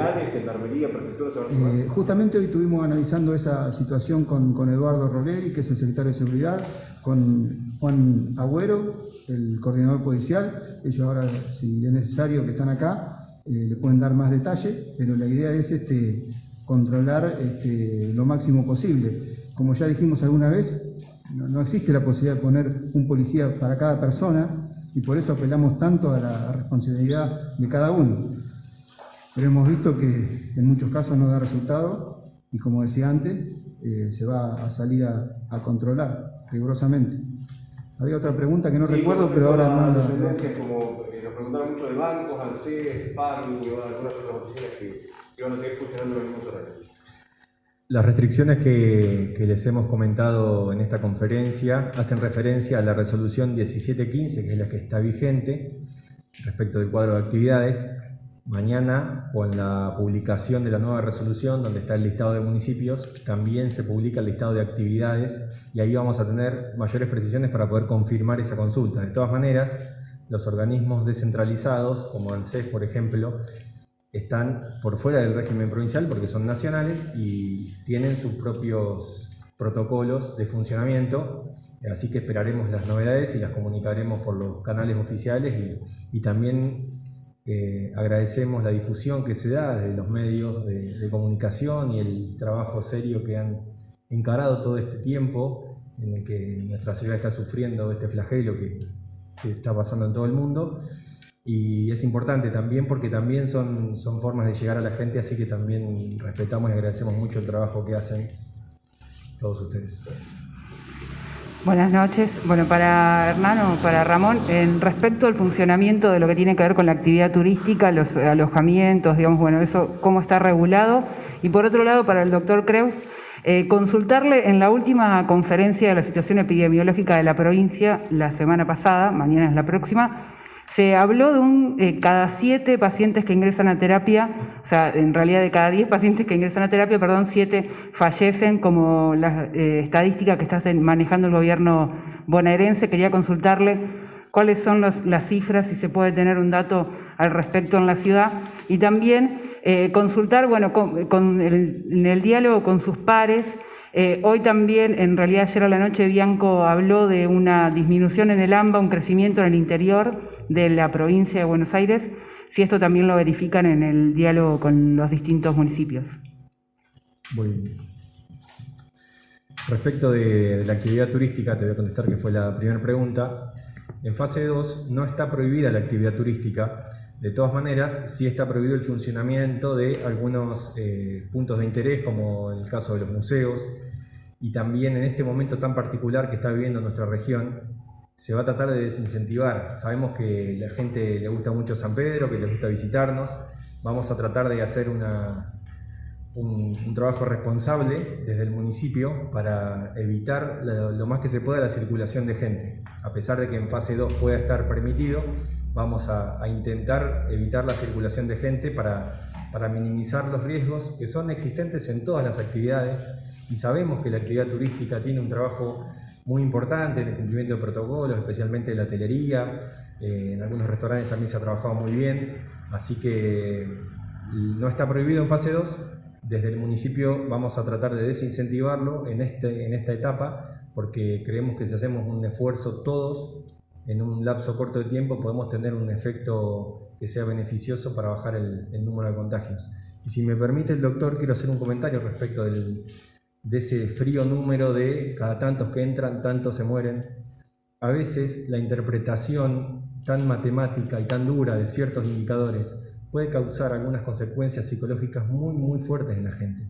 Justamente hoy estuvimos analizando esa situación con Eduardo Roleri, que es el secretario de Seguridad, con Juan Agüero, el coordinador policial. Ellos ahora, si es necesario que están acá, le pueden dar más detalle, pero la idea es controlar lo máximo posible. Como ya dijimos alguna vez, no existe la posibilidad de poner un policía para cada persona y por eso apelamos tanto a la responsabilidad de cada uno. Pero hemos visto que en muchos casos no da resultado y, como decía antes, se va a salir a controlar rigurosamente. Había otra pregunta que no recuerdo, pero ahora no. Dependencias como nos preguntaron mucho de bancos, ANSES, PAMI y algunas otras oficinas que van a seguir funcionando en los mismos horarios. Las restricciones que les hemos comentado en esta conferencia hacen referencia a la resolución 1715, que es la que está vigente respecto del cuadro de actividades. Mañana, con la publicación de la nueva resolución, donde está el listado de municipios, también se publica el listado de actividades y ahí vamos a tener mayores precisiones para poder confirmar esa consulta. De todas maneras, los organismos descentralizados, como ANSES, por ejemplo, están por fuera del régimen provincial porque son nacionales y tienen sus propios protocolos de funcionamiento, así que esperaremos las novedades y las comunicaremos por los canales oficiales y también agradecemos la difusión que se da de los medios de comunicación y el trabajo serio que han encarado todo este tiempo en el que nuestra ciudad está sufriendo este flagelo que está pasando en todo el mundo. Y es importante también porque también son formas de llegar a la gente, así que también respetamos y agradecemos mucho el trabajo que hacen todos ustedes. Buenas noches. Bueno, para Hernán o para Ramón, en respecto al funcionamiento de lo que tiene que ver con la actividad turística, los alojamientos, digamos, bueno, eso cómo está regulado. Y por otro lado, para el doctor Creus, consultarle en la última conferencia de la situación epidemiológica de la provincia, la semana pasada, mañana es la próxima, se habló de cada 7 pacientes que ingresan a terapia, o sea, en realidad de cada 10 pacientes que ingresan a terapia, 7 fallecen, como la estadística que está manejando el gobierno bonaerense. Quería consultarle cuáles son las cifras, si se puede tener un dato al respecto en la ciudad, y también consultar, bueno, en el diálogo con sus pares. Hoy también, en realidad ayer a la noche, Bianco habló de una disminución en el AMBA, un crecimiento en el interior de la provincia de Buenos Aires, si esto también lo verifican en el diálogo con los distintos municipios. Muy bien. Respecto de la actividad turística, te voy a contestar que fue la primera pregunta. En fase 2 no está prohibida la actividad turística. De todas maneras, sí está prohibido el funcionamiento de algunos puntos de interés, como en el caso de los museos, y también en este momento tan particular que está viviendo nuestra región, se va a tratar de desincentivar. Sabemos que la gente le gusta mucho San Pedro, que le gusta visitarnos. Vamos a tratar de hacer un trabajo responsable desde el municipio para evitar lo más que se pueda la circulación de gente. A pesar de que en fase 2 pueda estar permitido, vamos a intentar evitar la circulación de gente para minimizar los riesgos que son existentes en todas las actividades, y sabemos que la actividad turística tiene un trabajo muy importante en el cumplimiento de protocolos, especialmente en la hotelería, en algunos restaurantes también se ha trabajado muy bien, así que no está prohibido en fase 2. Desde el municipio vamos a tratar de desincentivarlo en esta etapa, porque creemos que si hacemos un esfuerzo todos, en un lapso corto de tiempo podemos tener un efecto que sea beneficioso para bajar el número de contagios. Y si me permite el doctor, quiero hacer un comentario respecto de ese frío número de cada tantos que entran, tantos se mueren. A veces la interpretación tan matemática y tan dura de ciertos indicadores puede causar algunas consecuencias psicológicas muy, muy fuertes en la gente.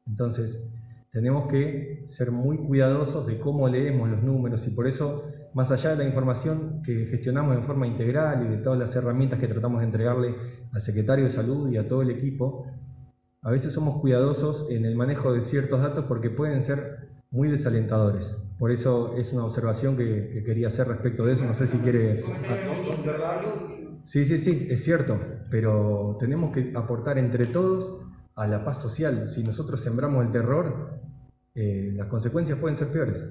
Entonces, tenemos que ser muy cuidadosos de cómo leemos los números, y por eso, más allá de la información que gestionamos en forma integral y de todas las herramientas que tratamos de entregarle al secretario de Salud y a todo el equipo, a veces somos cuidadosos en el manejo de ciertos datos porque pueden ser muy desalentadores. Por eso es una observación que quería hacer respecto de eso. No sé si quiere... Sí, es cierto, pero tenemos que aportar entre todos a la paz social. Si nosotros sembramos el terror, las consecuencias pueden ser peores.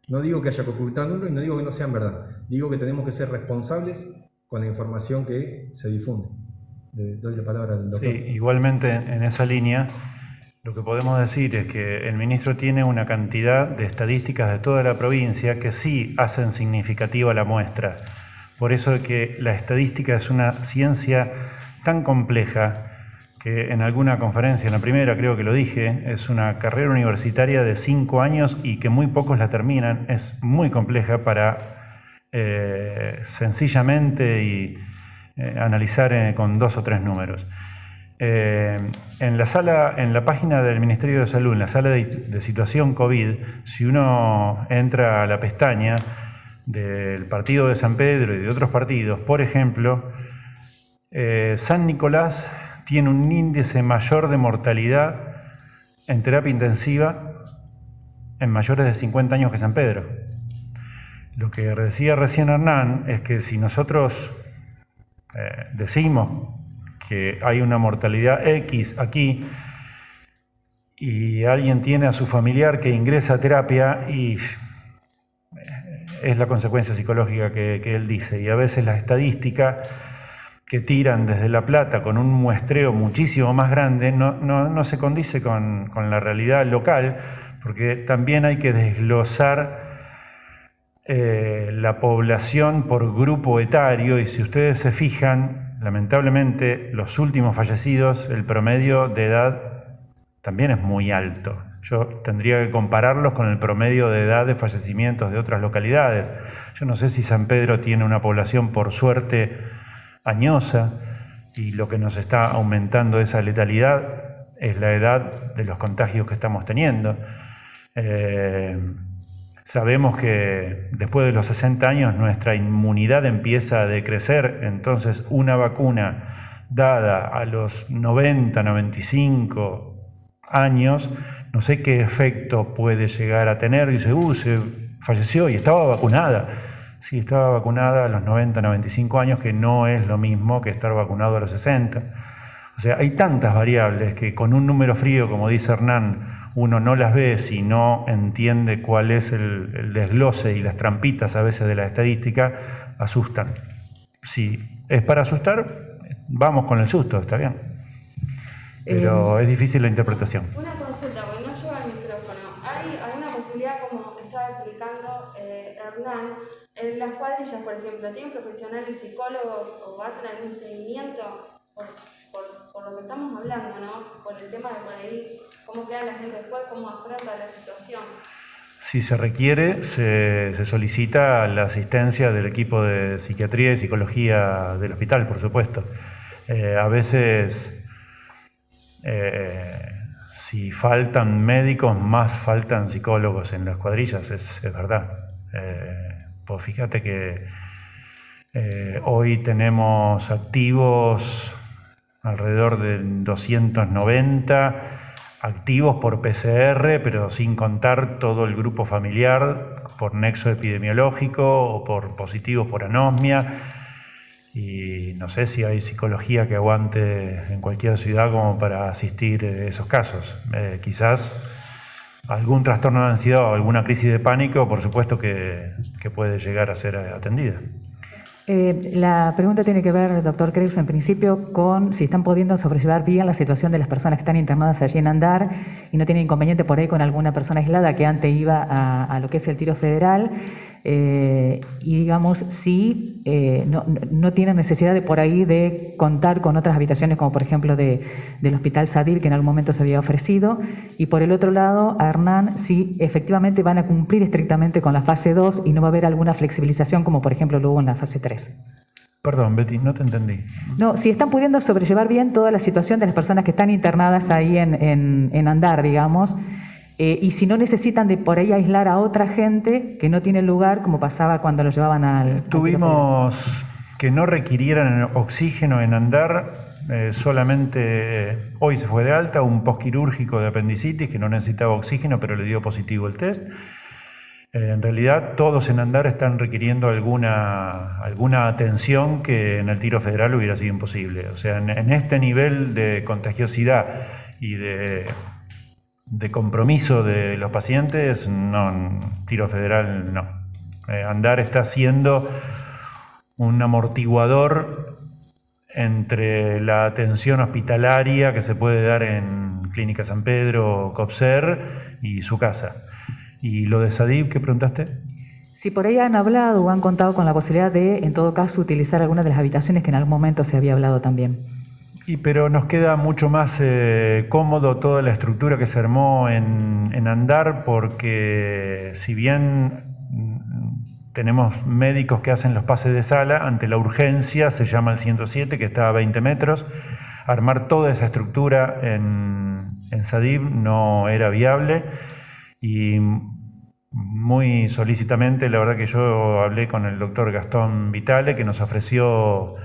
No digo que haya que ocultar números y no digo que no sean verdad. Digo que tenemos que ser responsables con la información que se difunde. Le doy la palabra al doctor. Sí, igualmente en esa línea, lo que podemos decir es que el ministro tiene una cantidad de estadísticas de toda la provincia que sí hacen significativa la muestra. Por eso es que la estadística es una ciencia tan compleja que en alguna conferencia, en la primera creo que lo dije, es una carrera universitaria de 5 años y que muy pocos la terminan. Es muy compleja para sencillamente analizar con 2 o 3 números. En la página del Ministerio de Salud, en la sala de situación COVID, si uno entra a la pestaña del partido de San Pedro y de otros partidos, por ejemplo, San Nicolás tiene un índice mayor de mortalidad en terapia intensiva en mayores de 50 años que San Pedro. Lo que decía recién Hernán es que si nosotros decimos que hay una mortalidad X aquí y alguien tiene a su familiar que ingresa a terapia, y es la consecuencia psicológica que él dice, y a veces la estadística que tiran desde La Plata con un muestreo muchísimo más grande no se condice con la realidad local, porque también hay que desglosar la población por grupo etario, y si ustedes se fijan, lamentablemente los últimos fallecidos, el promedio de edad también es muy alto. Yo tendría que compararlos con el promedio de edad de fallecimientos de otras localidades. Yo no sé si San Pedro tiene una población, por suerte, añosa, y lo que nos está aumentando esa letalidad es la edad de los contagios que estamos teniendo. Sabemos que después de los 60 años nuestra inmunidad empieza a decrecer, entonces una vacuna dada a los 90, 95 años, no sé qué efecto puede llegar a tener. Dice, se falleció y estaba vacunada. Sí, estaba vacunada a los 90, 95 años, que no es lo mismo que estar vacunado a los 60. O sea, hay tantas variables que con un número frío, como dice Hernán, uno no las ve si no entiende cuál es el desglose y las trampitas a veces de la estadística, asustan. Si es para asustar, vamos con el susto, está bien. Pero es difícil la interpretación. Una consulta, porque no lleva el micrófono. ¿Hay alguna posibilidad, como estaba explicando Hernán, en las cuadrillas, por ejemplo, tienen profesionales psicólogos o hacen algún seguimiento por lo que estamos hablando, ¿no? Por el tema de por ahí, cómo queda la gente después, cómo afronta la situación? Si se requiere, se solicita la asistencia del equipo de psiquiatría y psicología del hospital, por supuesto. A veces, si faltan médicos, más faltan psicólogos en las cuadrillas, es verdad. Pues fíjate que hoy tenemos activos alrededor de 290 activos por PCR, pero sin contar todo el grupo familiar por nexo epidemiológico o por positivos por anosmia. Y no sé si hay psicología que aguante en cualquier ciudad como para asistir a esos casos. Quizás algún trastorno de ansiedad o alguna crisis de pánico, por supuesto que puede llegar a ser atendida. La pregunta tiene que ver, doctor Creus, en principio con si están pudiendo sobrellevar bien la situación de las personas que están internadas allí en Andar y no tienen inconveniente por ahí con alguna persona aislada que antes iba a lo que es el tiro federal. Y digamos, si no tienen necesidad de por ahí de contar con otras habitaciones, como por ejemplo del Hospital Sadib, que en algún momento se había ofrecido, y por el otro lado, a Hernán, si efectivamente van a cumplir estrictamente con la fase 2 y no va a haber alguna flexibilización, como por ejemplo lo hubo en la fase 3. Perdón, Betty, no te entendí. No, si están pudiendo sobrellevar bien toda la situación de las personas que están internadas ahí en Andar, digamos, y si no necesitan de por ahí aislar a otra gente que no tiene lugar, como pasaba cuando lo llevaban al... Tuvimos que no requirieran oxígeno en Andar, solamente hoy se fue de alta un postquirúrgico de apendicitis que no necesitaba oxígeno, pero le dio positivo el test. En realidad todos en Andar están requiriendo alguna atención que en el tiro federal hubiera sido imposible. O sea, en este nivel de contagiosidad y de compromiso de los pacientes, no, en tiro federal no. Andar está siendo un amortiguador entre la atención hospitalaria que se puede dar en Clínica San Pedro o COPSER y su casa. ¿Y lo de Sadib, qué preguntaste? Si por ahí han hablado o han contado con la posibilidad de, en todo caso, utilizar alguna de las habitaciones que en algún momento se había hablado también. Pero nos queda mucho más cómodo toda la estructura que se armó en Andar, porque si bien tenemos médicos que hacen los pases de sala, ante la urgencia se llama el 107, que está a 20 metros, armar toda esa estructura en Sadib no era viable, y muy solícitamente, la verdad que yo hablé con el doctor Gastón Vitale, que nos ofreció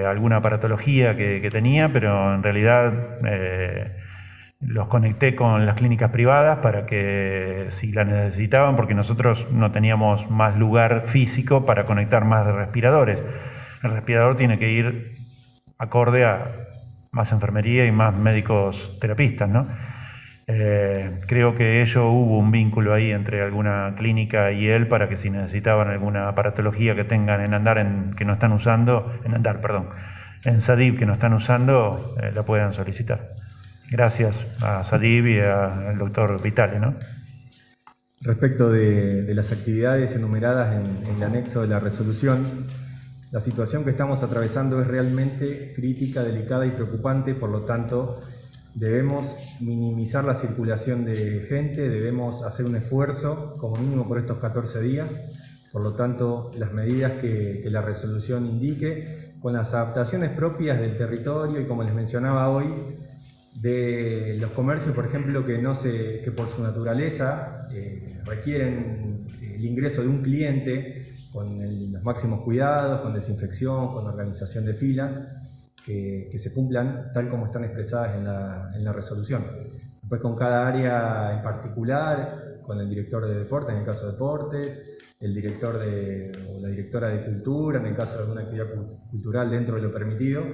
alguna aparatología que tenía, pero en realidad los conecté con las clínicas privadas para que si la necesitaban, porque nosotros no teníamos más lugar físico para conectar más respiradores. El respirador tiene que ir acorde a más enfermería y más médicos terapistas, ¿no? Creo que hubo un vínculo ahí entre alguna clínica y él para que si necesitaban alguna aparatología que tengan en Andar que no están usando, en Sadib que no están usando, la puedan solicitar. Gracias a Sadib y al doctor Vitale, ¿no? Respecto de las actividades enumeradas en el anexo de la resolución, la situación que estamos atravesando es realmente crítica, delicada y preocupante, por lo tanto debemos minimizar la circulación de gente, debemos hacer un esfuerzo como mínimo por estos 14 días, por lo tanto las medidas que la resolución indique, con las adaptaciones propias del territorio y como les mencionaba hoy, de los comercios, por ejemplo, que por su naturaleza requieren el ingreso de un cliente con los máximos cuidados, con desinfección, con organización de filas, que se cumplan tal como están expresadas en la resolución. Después con cada área en particular, con el director de deporte en el caso de deportes, el director o la directora de cultura en el caso de alguna actividad cultural dentro de lo permitido,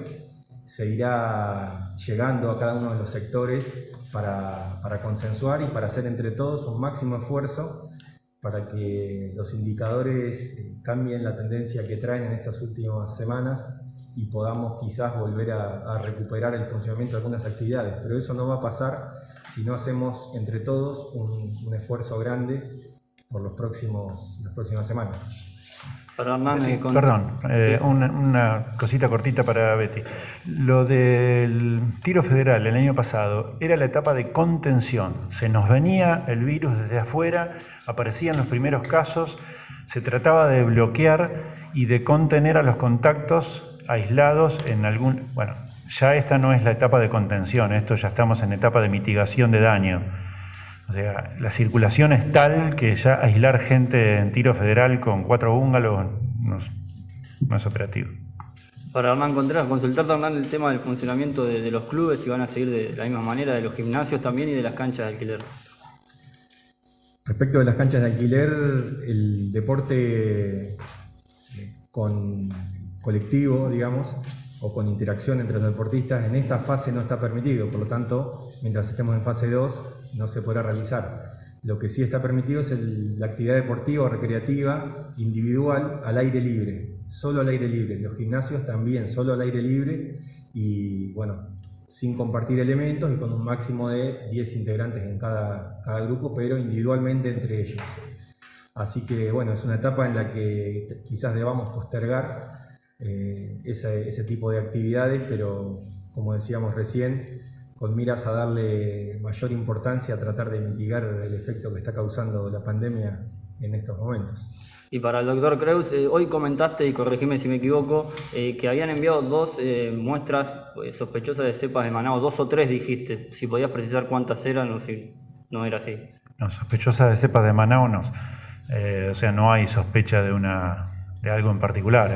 se irá llegando a cada uno de los sectores para consensuar y para hacer entre todos un máximo esfuerzo para que los indicadores cambien la tendencia que traen en estas últimas semanas y podamos quizás volver a recuperar el funcionamiento de algunas actividades. Pero eso no va a pasar si no hacemos entre todos un esfuerzo grande por las próximas semanas. Perdón, una cosita cortita para Betty. Lo del tiro federal el año pasado era la etapa de contención. Se nos venía el virus desde afuera, aparecían los primeros casos, se trataba de bloquear y de contener a los contactos aislados en algún... Bueno, ya esta no es la etapa de contención, esto ya estamos en etapa de mitigación de daño. O sea, la circulación es tal que ya aislar gente en Tiro Federal con 4 búngalos no es operativo. Para Hernán Contreras, consultarte, Hernán, el tema del funcionamiento de los clubes, si van a seguir de la misma manera, de los gimnasios también y de las canchas de alquiler. Respecto de las canchas de alquiler, el deporte con colectivo, digamos, o con interacción entre los deportistas, en esta fase no está permitido, por lo tanto, mientras estemos en fase 2, no se podrá realizar. Lo que sí está permitido es la actividad deportiva o recreativa individual al aire libre, solo al aire libre. Los gimnasios también solo al aire libre y, bueno, sin compartir elementos y con un máximo de 10 integrantes en cada grupo, pero individualmente entre ellos. Así que, bueno, es una etapa en la que quizás debamos postergar ese tipo de actividades, pero como decíamos recién, con miras a darle mayor importancia a tratar de mitigar el efecto que está causando la pandemia en estos momentos. Y para el doctor Creus, hoy comentaste, y corregime si me equivoco, que habían enviado 2 muestras sospechosas de cepas de Manaos, 2 o 3 dijiste, si podías precisar cuántas eran o si no era así. No, sospechosas de cepas de Manaos no. O sea, no hay sospecha de algo en particular.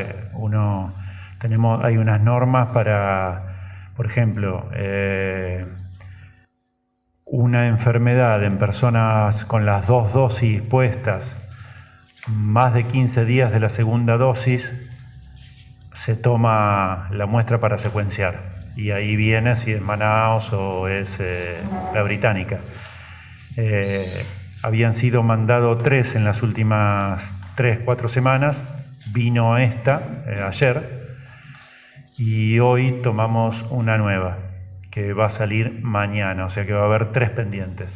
Hay unas normas para, por ejemplo, una enfermedad en personas con las 2 dosis puestas, más de 15 días de la segunda dosis, se toma la muestra para secuenciar. Y ahí viene si es Manaos o es la británica. Habían sido mandados 3 en las últimas 3-4 semanas, vino esta ayer, y hoy tomamos una nueva, que va a salir mañana, o sea que va a haber 3 pendientes.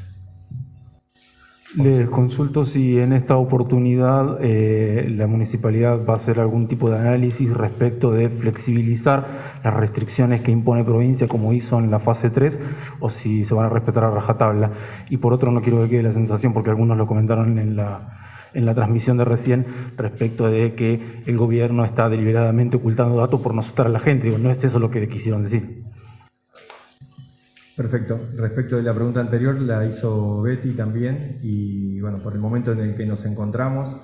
Les consulto si en esta oportunidad la municipalidad va a hacer algún tipo de análisis respecto de flexibilizar las restricciones que impone provincia como hizo en la fase 3 o si se van a respetar a rajatabla. Y por otro, no quiero que quede la sensación, porque algunos lo comentaron en la transmisión de recién, respecto de que el gobierno está deliberadamente ocultando datos por no asustar a la gente. Digo, no es eso lo que quisieron decir. Perfecto. Respecto de la pregunta anterior, la hizo Betty también y, bueno, por el momento en el que nos encontramos,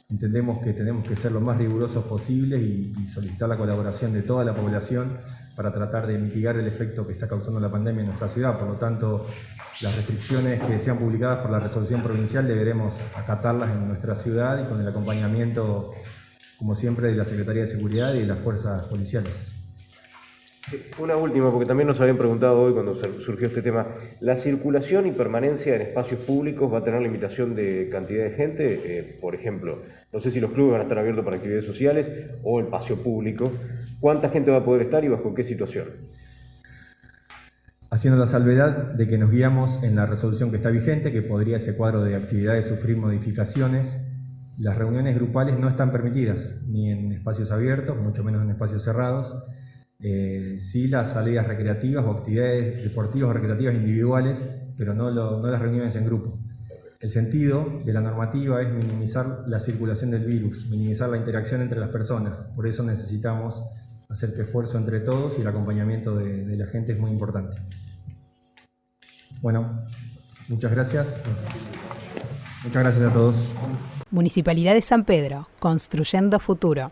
entendemos que tenemos que ser lo más rigurosos posibles y solicitar la colaboración de toda la población para tratar de mitigar el efecto que está causando la pandemia en nuestra ciudad. Por lo tanto, las restricciones que sean publicadas por la resolución provincial deberemos acatarlas en nuestra ciudad y con el acompañamiento, como siempre, de la Secretaría de Seguridad y de las fuerzas policiales. Una última, porque también nos habían preguntado hoy cuando surgió este tema. ¿La circulación y permanencia en espacios públicos va a tener limitación de cantidad de gente? Por ejemplo, no sé si los clubes van a estar abiertos para actividades sociales o el paseo público. ¿Cuánta gente va a poder estar y bajo qué situación? Haciendo la salvedad de que nos guiamos en la resolución que está vigente, que podría ese cuadro de actividades sufrir modificaciones, las reuniones grupales no están permitidas, ni en espacios abiertos, mucho menos en espacios cerrados. Sí las salidas recreativas o actividades deportivas o recreativas individuales, pero no las reuniones en grupo. El sentido de la normativa es minimizar la circulación del virus, minimizar la interacción entre las personas. Por eso necesitamos hacer este esfuerzo entre todos y el acompañamiento de la gente es muy importante. Bueno, muchas gracias. Muchas gracias a todos. Municipalidad de San Pedro, construyendo futuro.